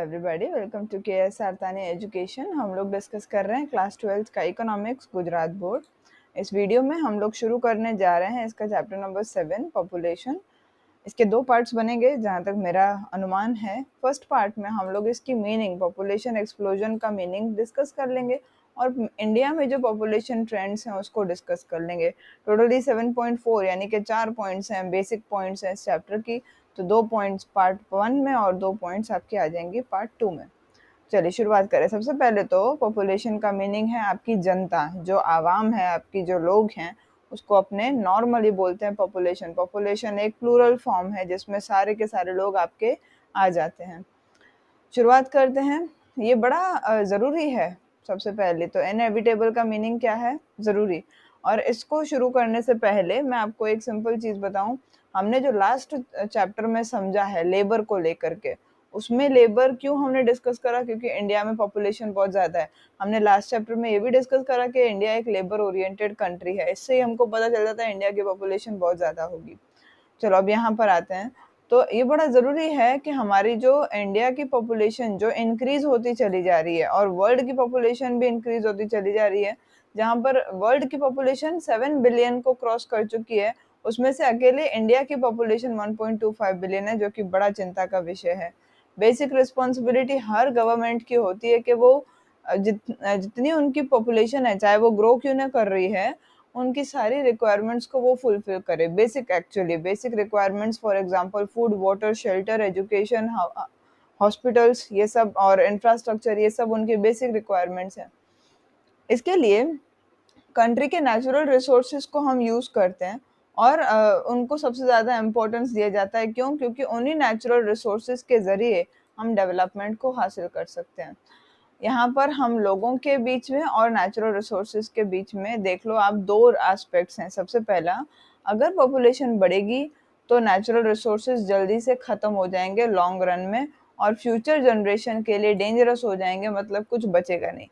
Everybody, welcome to के S आरतानी education. हम लोग डिस्कस कर रहे हैं क्लास 12 का इकोनॉमिक्स गुजरात बोर्ड। इस वीडियो में हम लोग शुरू करने जा रहे हैं इसका चैप्टर नंबर 7 पॉपुलेशन। इसके दो पार्ट्स बनेंगे जहाँ तक मेरा अनुमान है। फर्स्ट पार्ट में हम लोग इसकी मीनिंग, पॉपुलेशन एक्सप्लोजन का मीनिंग डिस्कस कर लेंगे और इंडिया में जो पॉपुलेशन ट्रेंड्स हैं उसको डिस्कस कर लेंगे। टोटली 7.4 यानी कि 4 पॉइंट्स हैं, बेसिक पॉइंट्स हैं इस चैप्टर की। तो 2 पॉइंट्स पार्ट 1 में और 2 पॉइंट्स आपके आ जाएंगे पार्ट 2 में। चलिए शुरुआत करें। सबसे पहले तो पॉपुलेशन का मीनिंग है आपकी जनता, जो आवाम है, आपकी जो लोग हैं, उसको अपने नॉर्मली बोलते हैं पॉपुलेशन। पॉपुलेशन एक प्लूरल फॉर्म है जिसमें सारे के सारे लोग आपके आ जाते हैं। शुरुआत करते हैं। ये बड़ा ज़रूरी है। सबसे पहले तो इनएविटेबल का मीनिंग क्या है? ज़रूरी। और इसको शुरू करने से पहले मैं आपको एक सिंपल चीज़ बताऊं। हमने जो लास्ट चैप्टर में समझा है लेबर को लेकर के, उसमें लेबर क्यों हमने डिस्कस करा? क्योंकि इंडिया में पॉपुलेशन बहुत ज़्यादा है। हमने लास्ट चैप्टर में ये भी डिस्कस करा कि इंडिया एक लेबर ओरिएंटेड कंट्री है। इससे ही हमको पता चल जाता है इंडिया की पॉपुलेशन बहुत ज़्यादा होगी। चलो अब यहाँ पर आते हैं। तो ये बड़ा ज़रूरी है कि हमारी जो इंडिया की पॉपुलेशन जो इंक्रीज होती चली जा रही है और वर्ल्ड की पॉपुलेशन भी इंक्रीज होती चली जा रही है, जहाँ पर वर्ल्ड की पॉपुलेशन 7 बिलियन को क्रॉस कर चुकी है, उसमें से अकेले इंडिया की पॉपुलेशन 1.25 बिलियन है, जो कि बड़ा चिंता का विषय है। बेसिक रिस्पॉन्सिबिलिटी हर गवर्नमेंट की होती है कि वो जितनी उनकी पॉपुलेशन है, चाहे वो ग्रो क्यों ना कर रही है, उनकी सारी रिक्वायरमेंट्स को वो फुलफिल करे। Basic requirements, for example food, water, shelter, education, hospitals, ये सब, और इंफ्रास्ट्रक्चर, ये सब उनके बेसिक रिक्वायरमेंट्स हैं। इसके लिए कंट्री के नेचुरल रिसोर्सेज को हम यूज़ करते हैं और उनको सबसे ज़्यादा इम्पोर्टेंस दिया जाता है। क्यों? क्योंकि उन्हीं नेचुरल रिसोर्सेज के ज़रिए हम डेवलपमेंट को हासिल कर सकते हैं। यहाँ पर हम लोगों के बीच में और नेचुरल रिसोर्सेज के बीच में देख लो आप, दो एस्पेक्ट्स हैं। सबसे पहला, अगर पॉपुलेशन बढ़ेगी तो नेचुरल रिसोर्सेज जल्दी से ख़त्म हो जाएंगे लॉन्ग रन में और फ्यूचर जनरेशन के लिए डेंजरस हो जाएंगे, मतलब कुछ बचेगा नहीं।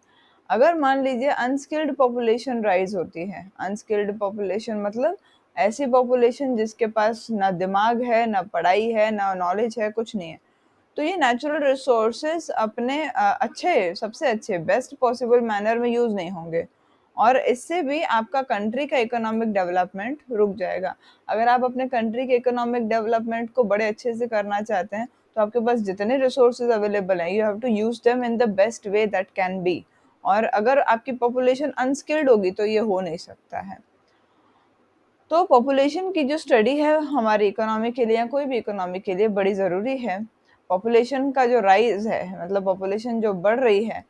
अगर मान लीजिए अनस्किल्ड पॉपुलेशन राइज होती है, अनस्किल्ड पॉपुलेशन मतलब ऐसी पॉपुलेशन जिसके पास ना दिमाग है, ना पढ़ाई है, ना नॉलेज है, कुछ नहीं है, तो ये नेचुरल रिसोर्सेज अपने सबसे अच्छे बेस्ट पॉसिबल मैनर में यूज नहीं होंगे और इससे भी आपका कंट्री का इकोनॉमिक डेवलपमेंट रुक जाएगा। अगर आप अपने कंट्री के इकोनॉमिक डेवलपमेंट को बड़े अच्छे से करना चाहते हैं तो आपके पास जितने रिसोर्सेज अवेलेबल हैं, you have to use them in the best way that can be. और अगर आपकी पॉपुलेशन अनस्किल्ड होगी तो ये हो नहीं सकता है। तो पॉपुलेशन की जो स्टडी है हमारी इकोनॉमी के लिए या कोई भी इकोनॉमी के लिए बड़ी ज़रूरी है। पॉपुलेशन का जो राइज है, मतलब पॉपुलेशन जो बढ़ रही है,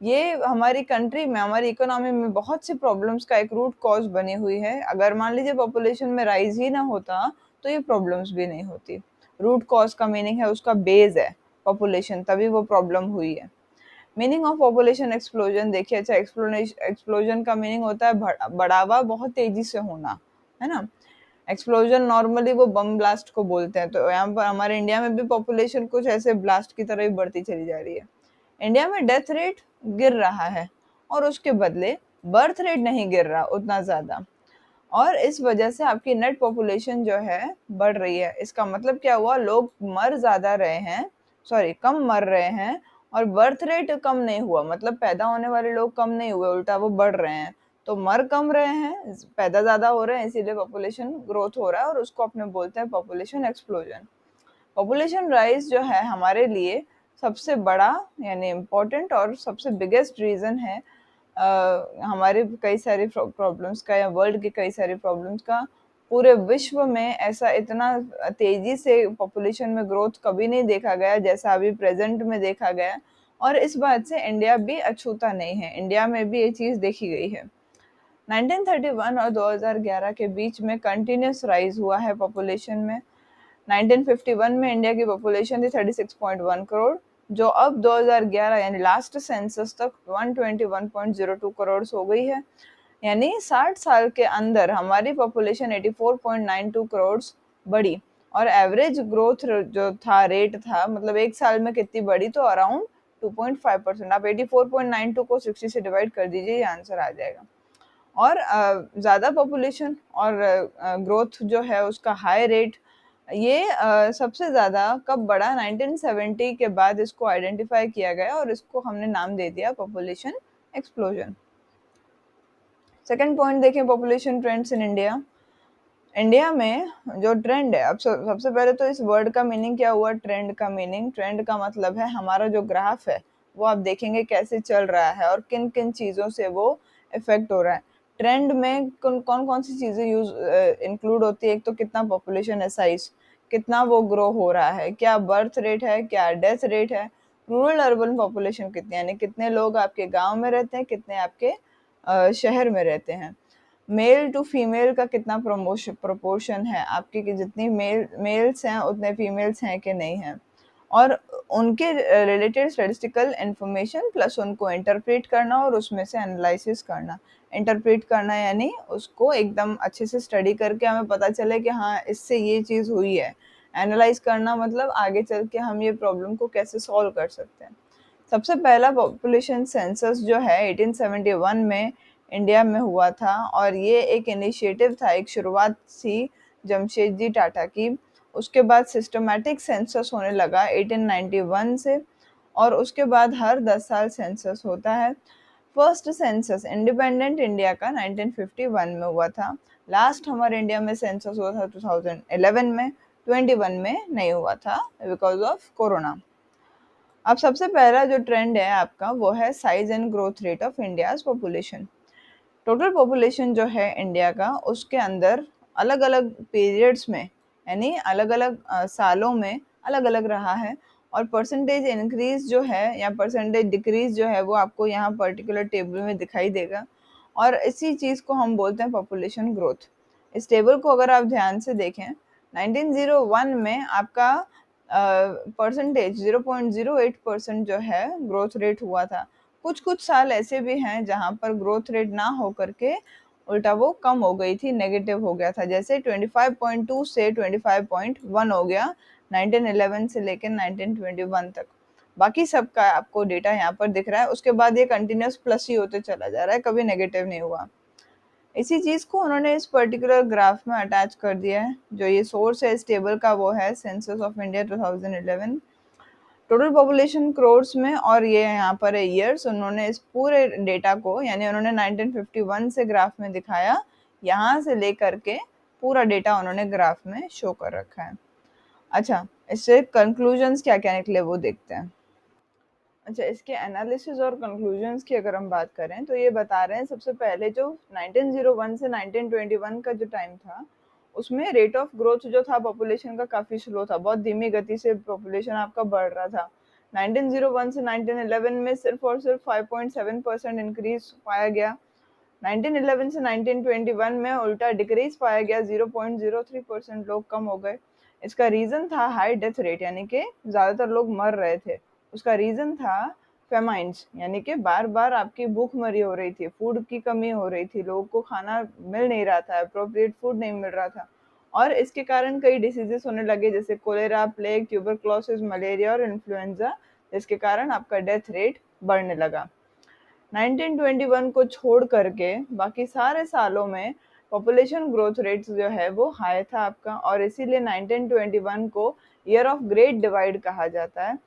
ये हमारी कंट्री में, हमारी इकोनॉमी में बहुत सी प्रॉब्लम्स का एक रूट कॉज बनी हुई है। अगर मान लीजिए पॉपुलेशन में राइज ही ना होता तो ये प्रॉब्लम्स भी नहीं होती। रूट कॉज का मीनिंग है उसका बेस है पॉपुलेशन, तभी वो प्रॉब्लम हुई है। मीनिंग ऑफ पॉपुलेशन एक्सप्लोजन देखिए। अच्छा, एक्सप्लोजन का मीनिंग होता है बढ़ावा बहुत तेजी से होना, है ना। एक्सप्लोजन नॉर्मली वो बम ब्लास्ट को बोलते हैं। तो यहाँ पर हमारे इंडिया में भी पॉपुलेशन कुछ ऐसे ब्लास्ट की तरह ही बढ़ती चली जा रही है। इंडिया में डेथ रेट गिर रहा है और उसके बदले बर्थ रेट नहीं गिर रहा उतना ज्यादा, और इस वजह से आपकी नेट पॉपुलेशन जो है बढ़ रही है। इसका मतलब क्या हुआ? लोग मर ज्यादा रहे हैं, सॉरी कम मर रहे हैं, और बर्थ रेट कम नहीं हुआ, मतलब पैदा होने वाले लोग कम नहीं हुए, उल्टा वो बढ़ रहे हैं। तो मर कम रहे हैं, पैदा ज्यादा हो रहे हैं, इसीलिए पॉपुलेशन ग्रोथ हो रहा है और उसको अपने बोलते हैं पॉपुलेशन एक्सप्लोजन। पॉपुलेशन राइज जो है हमारे लिए सबसे बड़ा यानी इम्पोर्टेंट और सबसे बिगेस्ट रीजन है हमारे कई सारी प्रॉब्लम्स का या वर्ल्ड की कई सारी प्रॉब्लम्स का। पूरे विश्व में ऐसा इतना तेजी से पॉपुलेशन में ग्रोथ कभी नहीं देखा गया जैसा अभी प्रेजेंट में देखा गया, और इस बात से इंडिया भी अछूता नहीं है। इंडिया में भी ये चीज़ देखी गई है। 1931 और 2011 के बीच में कंटिन्यूस राइज हुआ है पॉपुलेशन में। 1951 में इंडिया की पॉपुलेशन थी 36.1 करोड़, जो अब 2011 यानी लास्ट सेंसस तक 121.02 करोड़ हो गई है। यानी 60 साल के अंदर हमारी पॉपुलेशन 84.92 करोड़ बढ़ी। और एवरेज ग्रोथ जो था, रेट था, मतलब एक साल में कितनी बढ़ी, तो अराउंड 2.5%। आप 84.92 को 60 से डिवाइड कर दीजिए, ये आंसर आ जाएगा। और ज़्यादा पॉपुलेशन और ग्रोथ जो है उसका हाई रेट ये सबसे ज़्यादा कब बढ़ा? 1970 के बाद इसको आइडेंटिफाई किया गया और इसको हमने नाम दे दिया पॉपुलेशन एक्सप्लोजन। सेकंड पॉइंट देखें, population trends in India. India में जो ट्रेंड है, अब सबसे पहले तो इस वर्ड का मीनिंग क्या हुआ? ट्रेंड का मीनिंग, ट्रेंड का मतलब है हमारा जो ग्राफ है वो आप देखेंगे कैसे चल रहा है और किन किन चीज़ों से वो इफेक्ट हो रहा है। ट्रेंड में कौन कौन सी चीज़ें इंक्लूड होती है? एक तो कितना पॉपुलेशन है, साइज, कितना वो ग्रो हो रहा है, क्या बर्थ रेट है, क्या डेथ रेट है, रूरल अर्बन पॉपुलेशन कितनी, यानी कितने लोग आपके गांव में रहते हैं, कितने आपके शहर में रहते हैं, मेल टू फीमेल का कितना प्रोपोर्शन है आपकी, कि जितनी मेल्स हैं उतने फीमेल्स हैं कि नहीं हैं, और उनके रिलेटेड स्टैटिस्टिकल इंफॉर्मेशन प्लस उनको इंटरप्रेट करना और उसमें से एनालिसिस करना। इंटरप्रेट करना यानी उसको एकदम अच्छे से स्टडी करके हमें पता चले कि हाँ इससे ये चीज़ हुई है। एनालाइज करना मतलब आगे चल के हम ये प्रॉब्लम को कैसे सॉल्व कर सकते हैं। सबसे पहला पॉपुलेशन सेंसस जो है 1871 में इंडिया में हुआ था, और ये एक इनिशिएटिव था, एक शुरुआत थी जमशेदजी टाटा की। उसके बाद सिस्टमैटिक सेंसस होने लगा 1891 से, और उसके बाद हर 10 साल सेंसस होता है। फर्स्ट सेंसस इंडिपेंडेंट इंडिया का 1951 में हुआ था। लास्ट हमारे इंडिया में सेंसस हुआ था 2011 में, 21 में नहीं हुआ था बिकॉज ऑफ कोरोना। अब सबसे पहला जो ट्रेंड है आपका वो है size and growth rate of India's population. Total population जो है इंडिया का, उसके अंदर अलग अलग पीरियड्स में, यानी अलग अलग सालों में अलग अलग रहा है, और परसेंटेज इंक्रीज जो है या परसेंटेज डिक्रीज जो है वो आपको यहाँ पर्टिकुलर टेबल में दिखाई देगा, और इसी चीज़ को हम बोलते हैं पॉपुलेशन ग्रोथ। इस टेबल को अगर आप ध्यान से देखें, 1901 में आपका परसेंटेज 0.08% जो है ग्रोथ रेट हुआ था। कुछ कुछ साल ऐसे भी हैं जहाँ पर ग्रोथ रेट ना हो करके उल्टा वो कम हो गई थी, नेगेटिव हो गया था, जैसे 25.2 से 25.1 हो गया 1911 से लेकर 1921 तक। बाकी सबका आपको डेटा यहाँ पर दिख रहा है। उसके बाद ये कंटिन्यूस प्लस ही होते चला जा रहा है, कभी नेगेटिव नहीं हुआ। इसी चीज़ को उन्होंने इस पर्टिकुलर ग्राफ में अटैच कर दिया है। जो ये सोर्स है इस टेबल का वो है census of India 2011, total population crores में, और ये यहाँ पर है ईयर्स। उन्होंने इस पूरे डेटा को, यानी उन्होंने 1951 से ग्राफ में दिखाया, यहाँ से लेकर के पूरा डेटा उन्होंने ग्राफ में शो कर रखा है। अच्छा, इससे कंक्लूजन्स क्या क्या निकले वो देखते हैं। अच्छा, इसके एनालिसिस और कंक्लूजन्स की अगर हम बात करें तो ये बता रहे हैं, सबसे पहले जो 1901 से 1921 का जो टाइम था, उसमें रेट ऑफ ग्रोथ जो था पॉपुलेशन का काफ़ी स्लो था, बहुत धीमी गति से पॉपुलेशन आपका बढ़ रहा था। 1901 से 1911 में सिर्फ और सिर्फ 5.7% इंक्रीज पाया गया। 1911 से 1921 में उल्टा डिक्रीज पाया गया, 0.03% लोग कम हो गए। इसका रीज़न था हाई डेथ रेट, यानी कि ज़्यादातर लोग मर रहे थे। उसका रीज़न था फेमाइन्स, यानी कि बार बार आपकी भूखमरी हो रही थी, फूड की कमी हो रही थी, लोगों को खाना मिल नहीं रहा था, अप्रोप्रिएट फूड नहीं मिल रहा था, और इसके कारण कई डिसीजेस होने लगे, जैसे कोलेरा, प्लेग, ट्यूबरक्लोसिस, मलेरिया और इन्फ्लुएंजा, जिसके कारण आपका डेथ रेट बढ़ने लगा। 1921 को छोड़ करके बाकी सारे सालों में पॉपुलेशन ग्रोथ रेट जो है वो हाई था आपका, और इसीलिए 1921 को ईयर ऑफ ग्रेट डिवाइड कहा जाता है।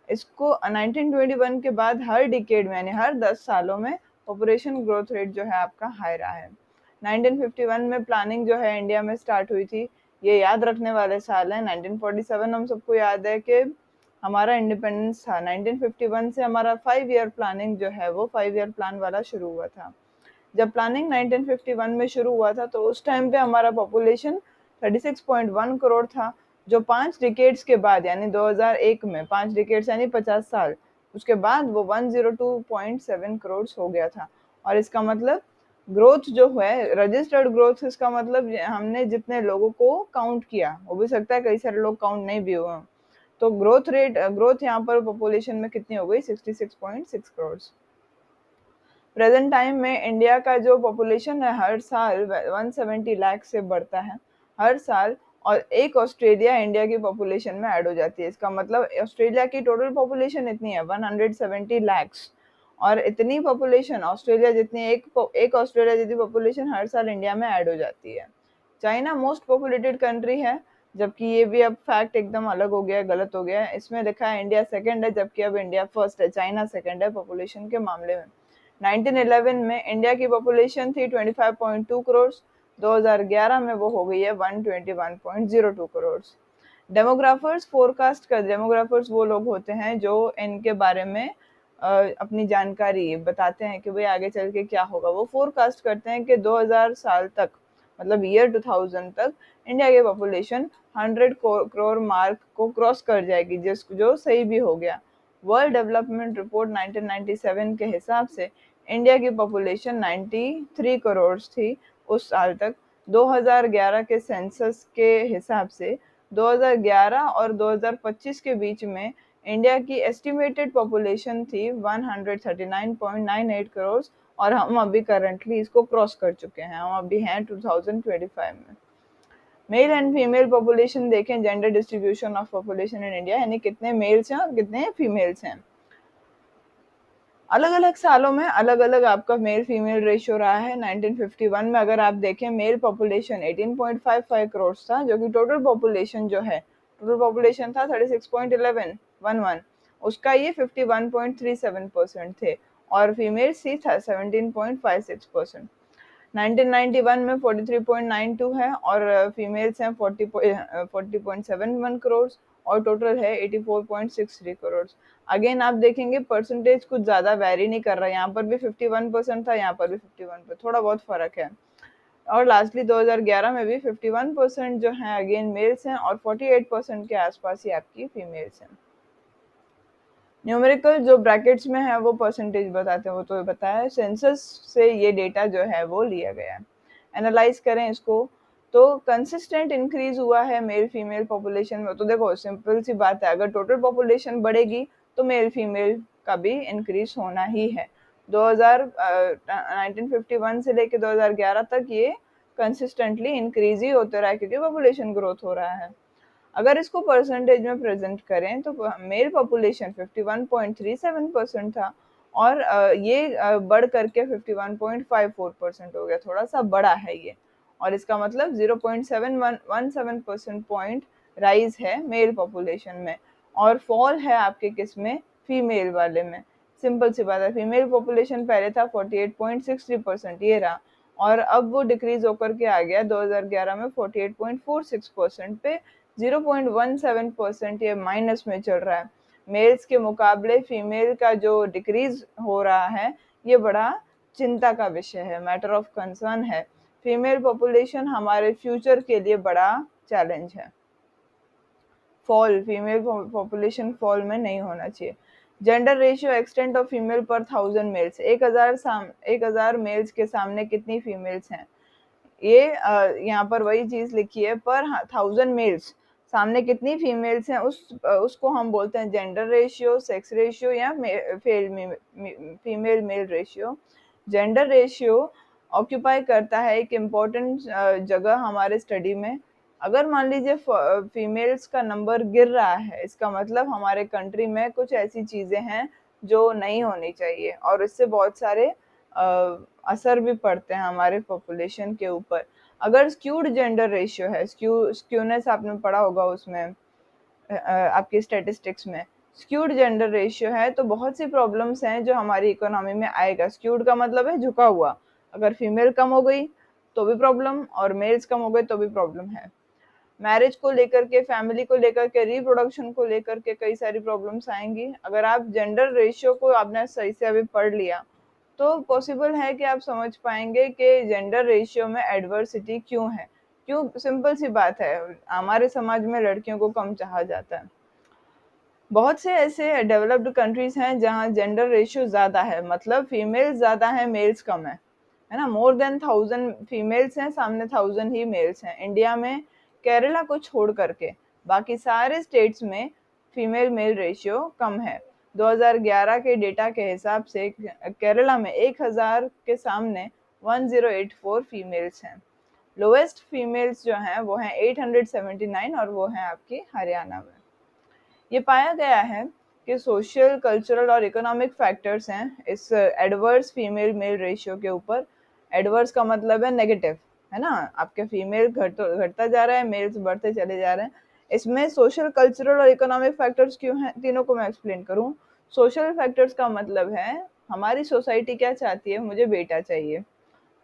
इसको 1921 के बाद हर डिकेड में, यानी हर 10 सालों में पॉपुलेशन ग्रोथ रेट जो है आपका हाई रहा है। 1951 में प्लानिंग जो है इंडिया में स्टार्ट हुई थी, ये याद रखने वाले साल है। 1947 हम सबको याद है कि हमारा इंडिपेंडेंस था। 1951 से हमारा 5 ईयर प्लानिंग जो है वो 5 ईयर प्लान वाला शुरू हुआ था। जब प्लानिंग 1951 में शुरू हुआ था तो उस टाइम पे हमारा पॉपुलेशन 36.1 करोड़ था, जो 5 डिकेड्स के बाद, यानी 2001 में, 5 डिकेड्स यानी 50 साल, उसके बाद वो 102.7 करोड़ हो गया था। और इसका मतलब ग्रोथ जो है, रजिस्टर्ड ग्रोथ, इसका मतलब हमने जितने लोगों को काउंट किया, हो भी सकता है कई सारे लोग काउंट नहीं भी हुए, तो ग्रोथ यहाँ पर पॉपुलेशन में कितनी हो गई? 66.6 करोड़। प्रेजेंट टाइम में इंडिया का जो पॉपुलेशन है हर साल 170 लाख से बढ़ता है हर साल, और एक ऑस्ट्रेलिया इंडिया की पॉपुलेशन में ऐड हो जाती है। इसका मतलब ऑस्ट्रेलिया की टोटल पॉपुलेशन इतनी है 170 लैक्स, और इतनी पॉपुलेशन ऑस्ट्रेलिया जितनी, एक ऑस्ट्रेलिया जितनी पॉपुलेशन हर साल इंडिया में ऐड हो जाती है। चाइना मोस्ट पॉपुलेटेड कंट्री है, जबकि ये भी अब फैक्ट एकदम अलग हो गया है, गलत हो गया है। इसमें लिखा है इंडिया सेकंड है, जबकि अब इंडिया फर्स्ट है, चाइना सेकंड है पॉपुलेशन के मामले में। 1911 में इंडिया की पॉपुलेशन थी 25.2 करोड़, 2011 में वो हो गई है 121.02 करोड़। डेमोग्राफर्स वो लोग होते हैं जो इनके बारे में अपनी जानकारी बताते हैं कि भाई आगे चल के क्या होगा। वो फोरकास्ट करते हैं कि 2000 साल तक, मतलब ईयर 2000 तक इंडिया की पॉपुलेशन 100 करोड़ मार्क को क्रॉस कर जाएगी, जो सही भी हो गया। वर्ल्ड डेवलपमेंट रिपोर्ट 1997 के हिसाब से इंडिया की पॉपुलेशन 93 करोड़ थी उस साल तक। 2011 के सेंसस के हिसाब से 2011 और 2025 के बीच में इंडिया की एस्टिमेटेड पॉपुलेशन थी 139.98 करोड़, और हम अभी करंटली इसको क्रॉस कर चुके हैं, हम अभी हैं 2025 में। मेल एंड फीमेल पॉपुलेशन देखें, gender distribution of population in India, यानी कितने मेल्स हैं और कितने फीमेल्स हैं। अलग अलग सालों में अलग अलग आपका मेल फीमेल रेशियो रहा है। 1951 में अगर आप देखें, मेल पॉपुलेशन 18.55 करोड़ था, जो कि टोटल पॉपुलेशन जो है, टोटल पॉपुलेशन था 36.11, उसका ये 51.37% थे, और फीमेल्स थी 17.56%। 1991 में 43.92 है, और फीमेल्स हैं 40.71 करोड़, और टोटल है 84.63 करोड़। अगेन आप देखेंगे परसेंटेज कुछ ज़्यादा वेरी नहीं कर रहा है, यहाँ पर भी 51% था, यहाँ पर भी 51 पर थोड़ा बहुत फर्क है। और लास्टली 2011 में भी 51% जो है अगेन मेल्स हैं, और 48% के आसपास ही आपकी फीमेल्स हैं। न्यूमेरिकल जो ब्रैकेट्स में है वो परसेंटेज बताते हैं, वो तो बताया। सेंसस से ये डेटा जो है वो लिया गया है। एनालाइज करें इसको, तो कंसिस्टेंट इंक्रीज हुआ है मेल फीमेल पॉपुलेशन में। तो देखो सिंपल सी बात है, अगर टोटल पॉपुलेशन बढ़ेगी तो मेल फीमेल का भी इंक्रीज होना ही है। 1951 से लेके 2011 तक ये कंसिस्टेंटली इंक्रीज ही होते रहा है, क्योंकि पॉपुलेशन ग्रोथ हो रहा है। अगर इसको परसेंटेज में प्रेजेंट करें तो मेल पॉपुलेशन 51.37% था, और ये बढ़ करके 51.54% हो गया, थोड़ा सा बड़ा है ये। और इसका मतलब 0.717% पॉइंट राइज है मेल पॉपुलेशन में, और फॉल है आपके किस में, फीमेल वाले में। सिंपल सी बात है, फीमेल पॉपुलेशन पहले था 48.63%, ये रहा, और अब वो डिक्रीज होकर के आ गया 2011 में 48.46% पे। 0.17% ये माइनस में चल रहा है। मेल्स के मुकाबले फीमेल का जो डिक्रीज हो रहा है, ये बड़ा चिंता का विषय है, मैटर ऑफ कंसर्न है। फीमेल पॉपुलेशन हमारे फ्यूचर के लिए बड़ा चैलेंज है। फॉल, फीमेल पॉपुलेशन फॉल में नहीं होना चाहिए। Gender ratio extent of female पर 1000 मेल्स, 1000 मेल्स के सामने कितनी फीमेल्स हैं। ये यहाँ पर वही चीज लिखी है, पर 1000 मेल्स सामने कितनी फीमेल्स हैं, उसको हम बोलते हैं जेंडर रेशियो, सेक्स रेशियो, या female male ratio. Gender ratio occupy करता है एक इम्पोर्टेंट जगह हमारे स्टडी में। अगर मान लीजिए फीमेल्स का नंबर गिर रहा है, इसका मतलब हमारे कंट्री में कुछ ऐसी चीजें हैं जो नहीं होनी चाहिए, और इससे बहुत सारे असर भी पड़ते हैं हमारे पॉपुलेशन के ऊपर। अगर स्क्यूड जेंडर रेशियो है, स्क्यूनेस आपने पढ़ा होगा उसमें, आपकी स्टैटिस्टिक्स में, स्क्यूड जेंडर रेशियो है, तो बहुत सी प्रॉब्लम्स हैं जो हमारी इकोनॉमी में आएगा। स्क्यूड का मतलब है झुका हुआ, अगर फीमेल कम हो गई तो भी प्रॉब्लम, और मेल्स कम हो गए तो भी प्रॉब्लम है। मैरिज को लेकर के, फैमिली को लेकर के, रिप्रोडक्शन को लेकर के कई सारी प्रॉब्लम्स आएंगी। अगर आप जेंडर रेशियो को आपने सही से अभी पढ़ लिया, तो पॉसिबल है कि आप समझ पाएंगे कि जेंडर रेशियो में एडवर्सिटी क्यों है। क्यों, सिंपल सी बात है, हमारे समाज में लड़कियों को कम चाहा जाता है। बहुत से ऐसे डेवलप्ड कंट्रीज हैं जहाँ जेंडर रेशियो ज्यादा है, मतलब फीमेल्स ज्यादा है, मेल्स कम है ना। मोर देन 1000 फीमेल्स हैं, सामने 1000 ही मेल्स हैं। इंडिया में केरला को छोड़ करके बाकी सारे स्टेट्स में फीमेल मेल रेशियो कम है। 2011 के डेटा के हिसाब से केरला में 1000 के सामने 1084 फीमेल्स हैं। लोएस्ट फीमेल्स जो हैं वो हैं 879, और वो हैं आपकी हरियाणा में। ये पाया गया है कि सोशल, कल्चरल और इकोनॉमिक फैक्टर्स हैं इस एडवर्स फीमेल मेल रेशियो के ऊपर। एडवर्स का मतलब है नेगेटिव, है ना, आपके फीमेल घटता जा रहा है, मेल्स बढ़ते चले जा रहे हैं। इसमें सोशल, कल्चरल और इकोनॉमिक फैक्टर्स क्यों हैं, तीनों को मैं एक्सप्लेन करूँ। सोशल फैक्टर्स का मतलब है हमारी सोसाइटी क्या चाहती है, मुझे बेटा चाहिए।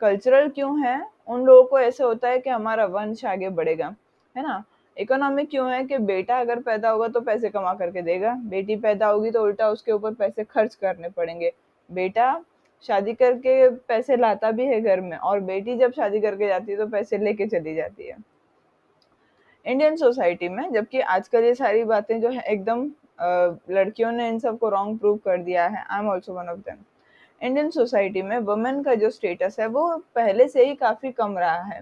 कल्चरल क्यों है, उन लोगों को ऐसे होता है कि हमारा वंश आगे बढ़ेगा, है ना। इकोनॉमिक क्यों है कि बेटा अगर पैदा होगा तो पैसे कमा करके देगा, बेटी पैदा होगी तो उल्टा उसके ऊपर पैसे खर्च करने पड़ेंगे। बेटा शादी करके पैसे लाता भी है घर में, और बेटी जब शादी करके जाती है तो पैसे लेके चली जाती है इंडियन सोसाइटी में। जबकि आजकल ये सारी बातें जो है एकदम लड़कियों ने इन सबको रॉन्ग प्रूव कर दिया है। I am also one of them. Indian society में वुमेन का जो स्टेटस है वो पहले से ही काफी कम रहा है।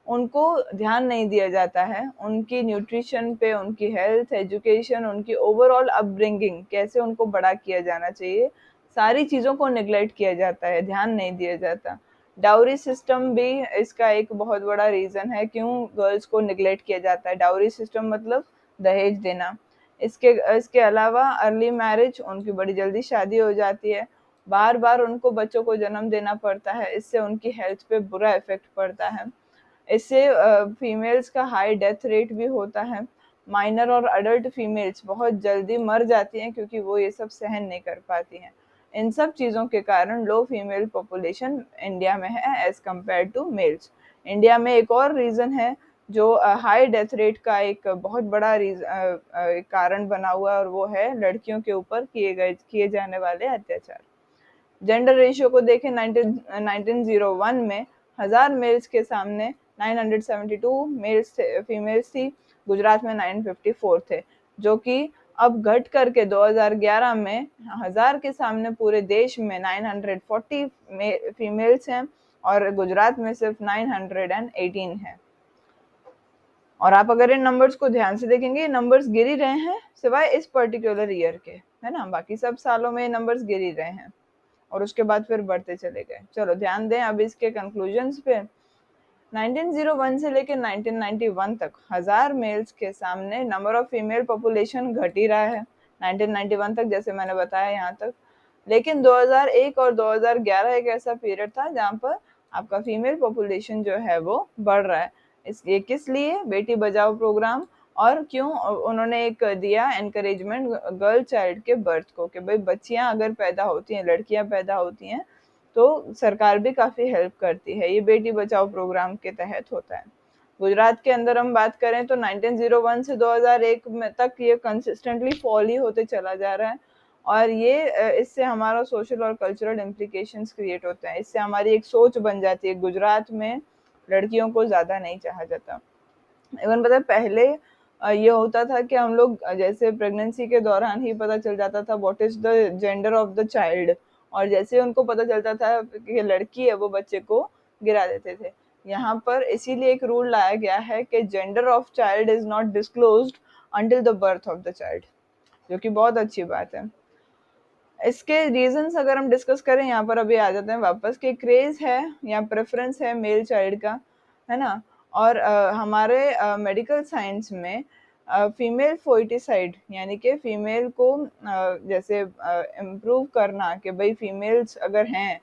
उनको ध्यान नहीं दिया जाता है, उनकी न्यूट्रिशन पे, उनकी हेल्थ, एजुकेशन, उनकी ओवरऑल अपब्रिंगिंग, कैसे उनको बड़ा किया जाना चाहिए, सारी चीज़ों को निगलेक्ट किया जाता है, ध्यान नहीं दिया जाता। डाउरी सिस्टम भी इसका एक बहुत बड़ा रीज़न है क्यों गर्ल्स को निगलेक्ट किया जाता है। डाउरी सिस्टम मतलब दहेज देना। इसके इसके अलावा अर्ली मैरिज, उनकी बड़ी जल्दी शादी हो जाती है, बार बार उनको बच्चों को जन्म देना पड़ता है, इससे उनकी हेल्थ पे बुरा इफेक्ट पड़ता है। इससे फीमेल्स का हाई डेथ रेट भी होता है। माइनर और अडल्ट फीमेल्स बहुत जल्दी मर जाती हैं क्योंकि वो ये सब सहन नहीं कर पाती हैं। इन सब चीज़ों के कारण लो फीमेल पॉपुलेशन इंडिया में है as compare to males. India में एक और रीज़न है जो हाई डेथ रेट का एक बहुत बड़ा कारण बना हुआ है, और वो है लड़कियों के ऊपर किए जाने वाले अत्याचार। जेंडर रेशियो को देखें, 1901 में 1000 मेल्स के सामने 972 मेल्स फीमेल्स थी। गुजरात में 954 थे, जो कि अब घट करके 2011 में 1000 के सामने पूरे देश में 940 फीमेल्स हैं, और गुजरात में सिर्फ 918 है। और आप अगर इन नंबर्स को ध्यान से देखेंगे, ये नंबर्स गिर ही रहे हैं सिवाय इस पर्टिकुलर ईयर के, है ना। बाकी सब सालों में नंबर्स गिर ही रहे हैं, और उसके बाद फिर बढ़ते चले गए। चलो ध्यान दें अब इसके कंक्लूजन्स पे। 1901 से लेकर 1991 तक 1000 मेल्स के सामने नंबर ऑफ फीमेल पॉपुलेशन घट ही रहा है, 1991 तक, जैसे मैंने बताया यहाँ तक। लेकिन 2001 और 2011 एक ऐसा पीरियड था जहाँ पर आपका फीमेल पॉपुलेशन जो है वो बढ़ रहा है। ये किस लिए? बेटी बचाओ प्रोग्राम, और क्यों उन्होंने एक दिया एनकरेजमेंट गर्ल चाइल्ड के बर्थ को, कि भाई बच्चियां अगर पैदा होती हैं, लड़कियां पैदा होती हैं, तो सरकार भी काफी हेल्प करती है। ये बेटी बचाओ प्रोग्राम के तहत होता है। गुजरात के अंदर हम बात करें तो 1901 से 2001 में तक ये कंसिस्टेंटली फॉल ही होते चला जा रहा है, और ये इससे हमारा सोशल और कल्चरल इम्प्लीकेशंस क्रिएट होते हैं। इससे हमारी एक सोच बन जाती है, गुजरात में लड़कियों को ज्यादा नहीं चाहा जाता। इवन पता है पहले ये होता था कि हम लोग जैसे प्रेगनेंसी के दौरान ही पता चल जाता था what is the gender of the child, और जैसे उनको पता चलता था कि लड़की है वो बच्चे को गिरा देते थे। यहाँ पर इसीलिए एक रूल लाया गया है कि gender of child is not disclosed until the birth of the child, जो कि बहुत अच्छी बात है। इसके रीजंस अगर हम डिस्कस करें, यहाँ पर अभी आ जाते हैं वापस, कि क्रेज है या प्रेफरेंस है मेल चाइल्ड का, है ना। और हमारे मेडिकल साइंस में फीमेल फोइटिसाइड यानी कि फीमेल को जैसे इम्प्रूव करना, कि भाई फीमेल्स अगर हैं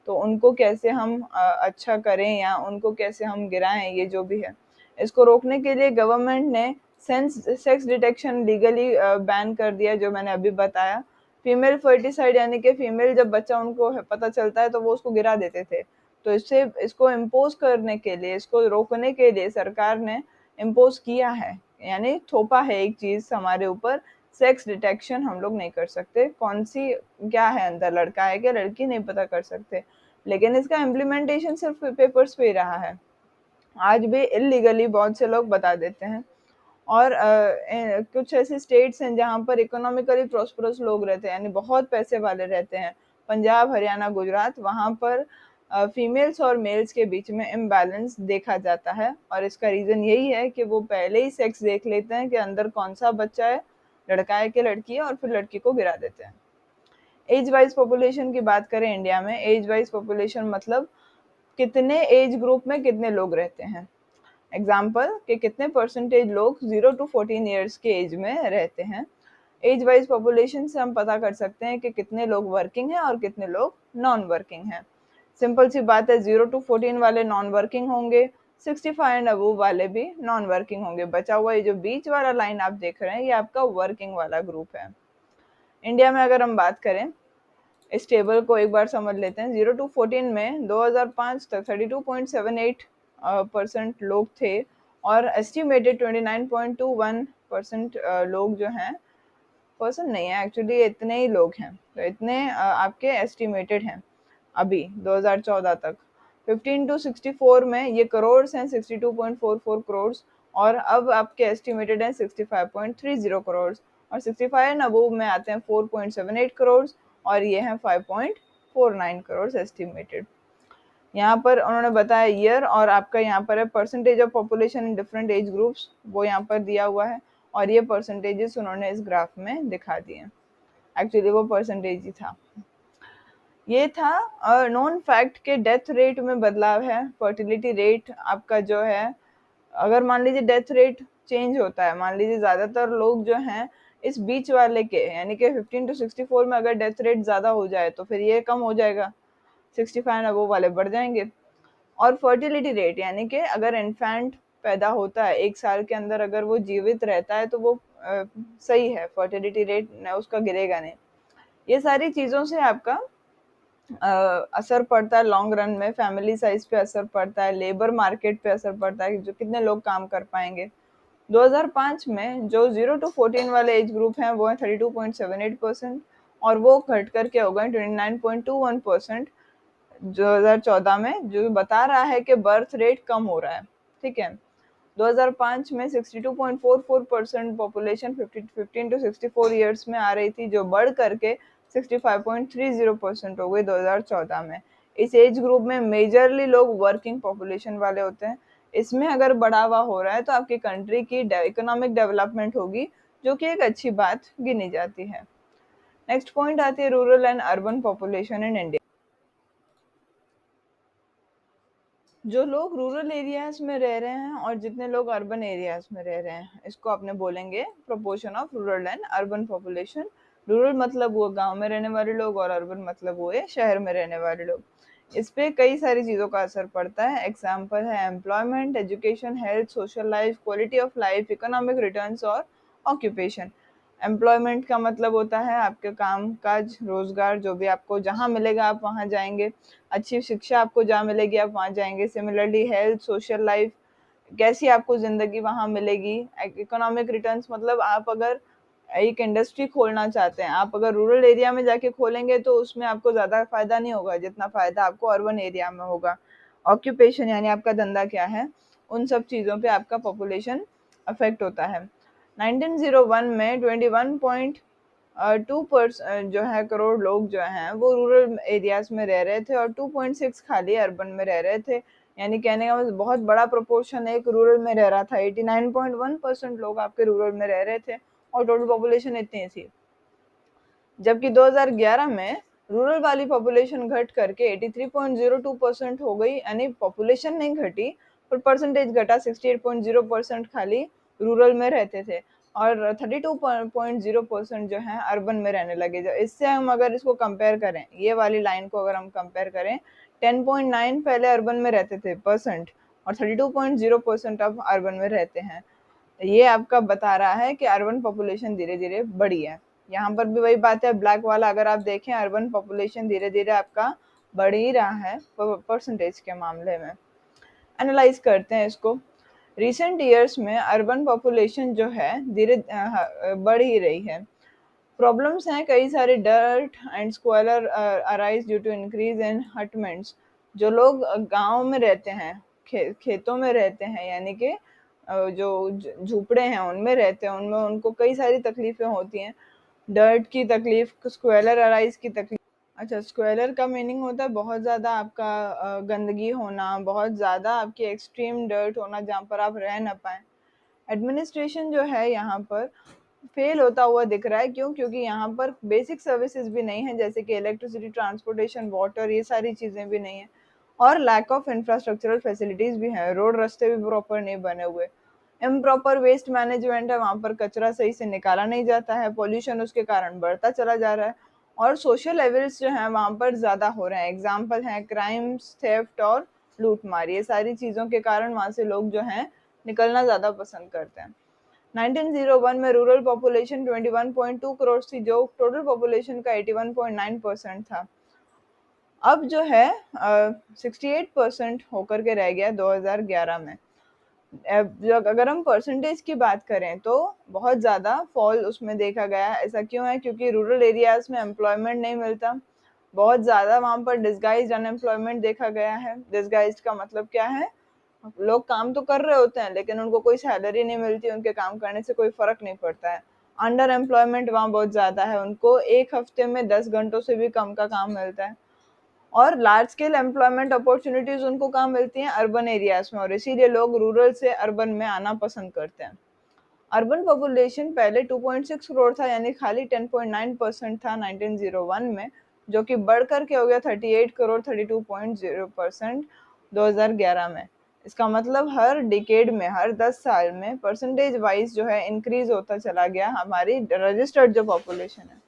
तो उनको कैसे हम अच्छा करें या उनको कैसे हम गिराएं, ये जो भी है, इसको रोकने के लिए गवर्नमेंट ने सेक्स डिटेक्शन लीगली बैन कर दिया, जो मैंने अभी बताया। फीमेल फर्टिसाइड यानी कि फीमेल जब बच्चा उनको पता चलता है तो वो उसको गिरा देते थे। तो इससे इसको इम्पोज करने के लिए, इसको रोकने के लिए सरकार ने इम्पोज किया है, यानी थोपा है एक चीज हमारे ऊपर। सेक्स डिटेक्शन हम लोग नहीं कर सकते, कौन सी क्या है अंदर, लड़का है क्या लड़की, नहीं पता कर सकते। लेकिन इसका इम्प्लीमेंटेशन सिर्फ पेपर्स पे ही रहा है, आज भी इलीगली बहुत से लोग बता देते हैं। और कुछ ऐसे स्टेट्स हैं जहाँ पर इकोनॉमिकली प्रॉस्परस लोग रहते हैं, यानी बहुत पैसे वाले रहते हैं, पंजाब, हरियाणा, गुजरात, वहाँ पर फीमेल्स और मेल्स के बीच में इम्बैलेंस देखा जाता है। और इसका रीज़न यही है कि वो पहले ही सेक्स देख लेते हैं कि अंदर कौन सा बच्चा है, लड़का है कि लड़की है, और फिर लड़की को गिरा देते हैं। एज वाइज पॉपुलेशन की बात करें इंडिया में, एज वाइज पॉपुलेशन मतलब कितने एज ग्रुप में कितने लोग रहते हैं। एग्जाम्पल कि कितने परसेंटेज लोग 0 to 14 ईयर्स के एज में रहते हैं। एज वाइज पॉपुलेशन से हम पता कर सकते हैं कि कितने लोग वर्किंग हैं और कितने लोग नॉन वर्किंग हैं। सिंपल सी बात है, 0 to 14 वाले नॉन वर्किंग होंगे, 65 एंड अबव वाले भी नॉन वर्किंग होंगे। बचा हुआ ये जो बीच वाला लाइन आप देख रहे हैं, ये आपका वर्किंग वाला ग्रुप है। इंडिया में अगर हम बात करें, इस टेबल को एक बार समझ लेते हैं। 0 to 14 में 2005 तक 32.78% लोग थे, और एस्टिमेटेड 29.21% लोग जो हैं, पर्सन नहीं है एक्चुअली, इतने ही लोग हैं, तो इतने आपके एस्टिमेटेड हैं अभी 2014 तक। 15 to 64 में ये करोड़ हैं, 62.44 करोड़, और अब आपके एस्टिमेटेड हैं 65.30 करोड़, और 65 एंड अबव में आते हैं 4.78 करोड़, और ये हैं 5.49 करोड़ एस्टिमेटेड। यहाँ पर उन्होंने बताया ईयर, और आपका यहाँ पर है percentage of population in different age groups, वो यहाँ पर दिया हुआ है, और ये परसेंटेजेस उन्होंने इस ग्राफ में दिखा दिए। एक्चुअली वो परसेंटेज ही था। ये था नॉन फैक्ट के डेथ रेट में बदलाव है, फर्टिलिटी रेट आपका जो है, अगर मान लीजिए डेथ रेट चेंज होता है, मान लीजिए ज्यादातर लोग जो हैं इस बीच वाले के, यानी कि 15 to 64 में अगर डेथ रेट ज्यादा हो जाए तो फिर ये कम हो जाएगा, 65 अबव वाले बढ़ जाएंगे। और फर्टिलिटी रेट, यानी कि अगर इन्फेंट पैदा होता है 1 साल के अंदर, अगर वो जीवित रहता है तो वो सही है, फर्टिलिटी रेट उसका गिरेगा नहीं। ये सारी चीज़ों से आपका असर पड़ता है लॉन्ग रन में, फैमिली साइज पे असर पड़ता है, लेबर मार्केट पे असर पड़ता है, जो कितने लोग काम कर पाएंगे। 2005 में जो 0 to 14 वाले एज ग्रुप हैं वो है 32.78%, और वो घट करके हो गए 29.21% 2014 में, जो बता रहा है कि बर्थ रेट कम हो रहा है। ठीक है, 2005 में 62.44% पॉपुलेशन 15 to 64 ईयर्स में आ रही थी, जो बढ़ करके 65.30% हो गई 2014 में। इस एज ग्रुप में मेजरली लोग वर्किंग पॉपुलेशन वाले होते हैं। इसमें अगर बढ़ावा हो रहा है तो आपकी कंट्री की इकोनॉमिक डेवलपमेंट होगी, जो कि एक अच्छी बात गिनी जाती है। नेक्स्ट पॉइंट आती है rural and urban population in India. जो लोग रूरल एरियाज में रह रहे हैं और जितने लोग अर्बन एरियाज में रह रहे हैं, इसको अपने बोलेंगे proportion of rural and urban population. Rural मतलब वो गांव में रहने वाले लोग, और अर्बन मतलब वो है शहर में रहने वाले लोग। इस पे कई सारी चीज़ों का असर पड़ता है। एग्जाम्पल है employment, education, health, social life, quality of life, economic returns और ऑक्यूपेशन। एम्प्लॉयमेंट का मतलब होता है आपके काम काज, रोजगार, जो भी आपको जहाँ मिलेगा आप वहाँ जाएंगे। अच्छी शिक्षा आपको जहाँ मिलेगी आप वहाँ जाएंगे। सिमिलरली हेल्थ, सोशल लाइफ, कैसी आपको ज़िंदगी वहाँ मिलेगी। इकोनॉमिक रिटर्न्स मतलब आप अगर एक इंडस्ट्री खोलना चाहते हैं, आप अगर रूरल एरिया में जाके खोलेंगे तो उसमें आपको ज़्यादा फ़ायदा नहीं होगा जितना फ़ायदा आपको अर्बन एरिया में होगा। ऑक्यूपेशन यानी आपका धंधा क्या है, उन सब चीज़ों पे आपका पॉपुलेशन अफेक्ट होता है। 1901 में 21.2% जो है करोड़ लोग जो हैं वो रूरल एरियाज में रह रहे थे, और 2.6 खाली अर्बन में रह रहे थे। यानी कहने का मतलब बहुत बड़ा प्रोपोर्शन एक रूरल में रह रहा था। 89.1% लोग आपके रूरल में रह रहे थे, और टोटल पॉपुलेशन इतनी थी। जबकि 2011 में रूरल वाली पॉपुलेशन घट करके 83.02% हो गई, यानी पॉपुलेशन नहीं घटी पर परसेंटेज घटा। 68.0% खाली रूरल में रहते थे, और 32.0% जो है अर्बन में रहने लगे। जो इससे हम अगर इसको कंपेयर करें, ये वाली लाइन को अगर हम कंपेयर करें, 10.9 पहले अर्बन में रहते थे परसेंट, और 32.0% अब अर्बन में रहते हैं। ये आपका बता रहा है कि अर्बन पॉपुलेशन धीरे धीरे बढ़ी है। यहाँ पर भी वही बात है, ब्लैक वाला अगर आप देखें, अर्बन पॉपुलेशन धीरे धीरे आपका बढ़ ही रहा है परसेंटेज के मामले में। एनालाइज करते हैं इसको। रिसेंट ईयर्स में अर्बन पॉपुलेशन जो है धीरे बढ़ ही रही है। प्रॉब्लम्स हैं कई सारे, dirt and squalor arise due to increase in hutments. जो लोग गांव में रहते हैं, खेतों में रहते हैं, यानी कि जो झूपड़े हैं उनमें रहते हैं, उनमें उनको कई सारी तकलीफें होती हैं। डर्ट की तकलीफ, स्क्वेलर अराइज की तकलीफ। अच्छा, स्क्वेलर का मीनिंग होता है बहुत ज़्यादा आपका गंदगी होना, बहुत ज़्यादा आपकी एक्सट्रीम डर्ट होना जहाँ पर आप रह ना पाएँ। एडमिनिस्ट्रेशन जो है यहाँ पर फेल होता हुआ दिख रहा है। क्यों? क्योंकि यहाँ पर बेसिक सर्विसेज भी नहीं है, जैसे कि इलेक्ट्रिसिटी, ट्रांसपोर्टेशन, वाटर, ये सारी चीज़ें भी नहीं है, और लैक ऑफ इंफ्रास्ट्रक्चरल फैसिलिटीज़ भी हैं। रोड रास्ते भी प्रॉपर नहीं बने हुए। इम्प्रॉपर वेस्ट मैनेजमेंट है, वहाँ पर कचरा सही से निकाला नहीं जाता है, पॉल्यूशन उसके कारण बढ़ता चला जा रहा है, और सोशल लेवल्स जो हैं वहाँ पर ज़्यादा हो रहे हैं। एग्जाम्पल हैं क्राइम्स, थेफ्ट और लूटमार। ये सारी चीज़ों के कारण वहाँ से लोग जो हैं निकलना ज़्यादा पसंद करते हैं। 1901 में रूरल पॉपुलेशन 21.2 करोड़ थी, जो टोटल पॉपुलेशन का 81.9% था। अब जो है 68% होकर के रह गया 2011 में। जब अगर हम परसेंटेज की बात करें तो बहुत ज़्यादा फॉल उसमें देखा गया है। ऐसा क्यों है? क्योंकि रूरल एरियाज में एम्प्लॉयमेंट नहीं मिलता, बहुत ज़्यादा वहाँ पर डिसगाइज्ड अनएम्प्लॉयमेंट देखा गया है। डिसगाइज्ड का मतलब क्या है? लोग काम तो कर रहे होते हैं लेकिन उनको कोई सैलरी नहीं मिलती, उनके काम करने से कोई फर्क नहीं पड़ता है। अंडर एम्प्लॉयमेंट वहाँ बहुत ज़्यादा है, उनको एक हफ्ते में 10 घंटों से भी कम का काम मिलता है। और लार्ज स्केल एम्प्लॉयमेंट अपॉर्चुनिटीज उनको कहाँ मिलती हैं? अर्बन एरियाज में, और इसीलिए लोग रूरल से अर्बन में आना पसंद करते हैं। अर्बन पॉपुलेशन पहले 2.6 करोड़ था, यानी खाली 10.9% था 1901 में, जो कि बढ़ कर के हो गया 38 करोड़ 32.0% 2011 में। इसका मतलब हर डिकेड में, हर 10 साल में परसेंटेज वाइज जो है इंक्रीज होता चला गया हमारी रजिस्टर्ड जो पॉपुलेशन है।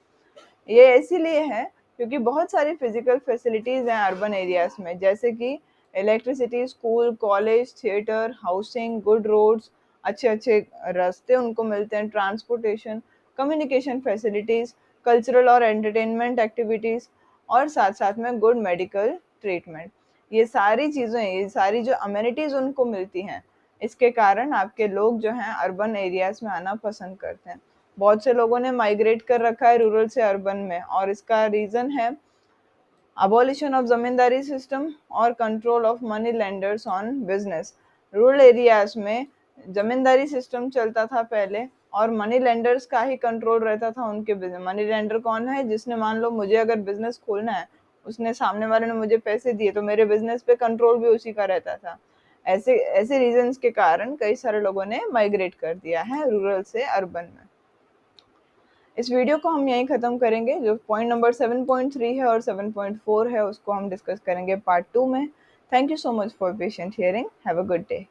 ये इसीलिए है क्योंकि बहुत सारी फिजिकल फैसिलिटीज हैं अर्बन एरियाज में, जैसे कि electricity, school, college, theatre, housing, good roads, अच्छे अच्छे रास्ते उनको मिलते हैं, ट्रांसपोर्टेशन, कम्युनिकेशन फैसिलिटीज, कल्चरल और एंटरटेनमेंट एक्टिविटीज, और साथ साथ में गुड मेडिकल ट्रीटमेंट। ये सारी चीज़ें, ये सारी जो अमेनिटीज उनको मिलती हैं, इसके कारण आपके लोग जो हैं अर्बन एरियाज में आना पसंद करते हैं। बहुत से लोगों ने माइग्रेट कर रखा है रूरल से अर्बन में, और इसका रीजन है अबॉलिशन ऑफ जमींदारी सिस्टम और control of money lenders on business. Rural areas में जमींदारी सिस्टम चलता था पहले, और मनी लेंडर्स का ही कंट्रोल रहता था उनके बिजनेस। मनी लेंडर कौन है? जिसने, मान लो मुझे अगर बिजनेस खोलना है, उसने, सामने वाले ने मुझे पैसे दिए, तो मेरे बिजनेस पे कंट्रोल भी उसी का रहता था। ऐसे ऐसे रीजंस के कारण कई सारे लोगों ने माइग्रेट कर दिया है रूरल से अर्बन में। इस वीडियो को हम यहीं ख़त्म करेंगे। जो पॉइंट नंबर 7.3 है और 7.4 है उसको हम डिस्कस करेंगे पार्ट 2 में। Thank you so much for patient hearing. Have a good day.